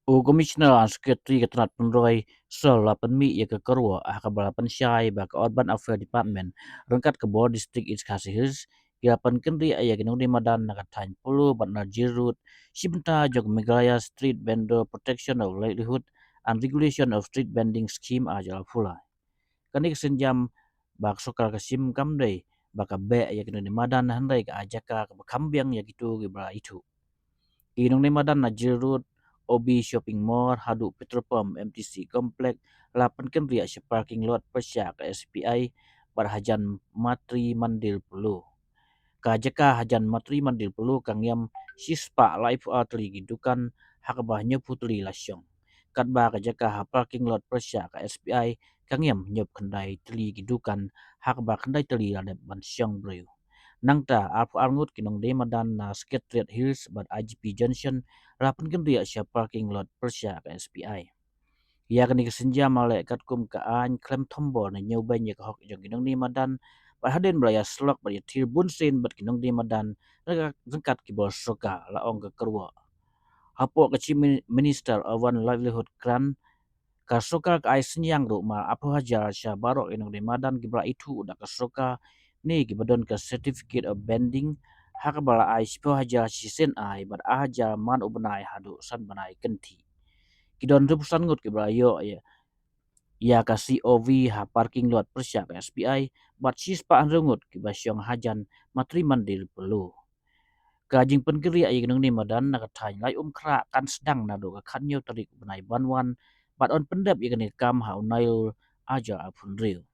O Commissioner ang Secretary Ketenat Penroy Sol lapan mi ya ke kerwa balapan syai ba ke Urban Affairs Department rengkat ke bawah distrik is kasihus lapan kendri aya ke Nongdie Madan nakatan pulu batna jirut sibenta jog Meghalaya Street Vendor Protection of Livelihood and Regulation of Street Vending Scheme ajal pula. Kanik senjam bak Sorkar ke sim kamdai baka be ya ke Nongdie Madan handai ke Jaka ke Kham Biang ya gitu ke bala itu. Inong ni Madan na jirut OB Shopping Mall, Hadu Petrol Pump, MTC Complex, lapan kendria si parking lot Persya ke SPI berhajan matri mandil pulu. Kajaka hajan matri mandil pulu kang yam sispa live atli gidukan hakbahnya putli lasyong. Katba kajaka ha parking lot Persya ke SPI kang yam nyop kendai teli gidukan hakbah kendai teli ada bansyong brew. Nangta apu arngut kinong de Madan na Secretariat Hills bat IGP Junction rapan kendria sia parking lot Persya ke SPI. Ya kini kesenja malek katkum ke an klem tombol na nyoba nya ke hok jong kinong de Madan bat haden belaya slok bat tir bunsin bat kinong de Madan rengkat ki bos soka laong ke kerwa. Hapo ke Minister of One Livelihood Grant Kasoka ai senyang ro ma apo hajar sya barok inong de Madan gibra itu udah kasoka ni gibadon ke certificate of bending hak bala ai sipo hajar sisen ai bar hajar man ubenai hadu san banai kenti kidon rupusan ngut gibra yo ya ka COV ha parking lot Persya ke SPI bat sis pa anrungut gibasyong hajan matri mandil pelu Kajing penkeri ay ginong ni Madan nakatany lai kra kan sedang nado ka kanyo tarik benai banwan bat on pendap ikan kam ha unail aja apun real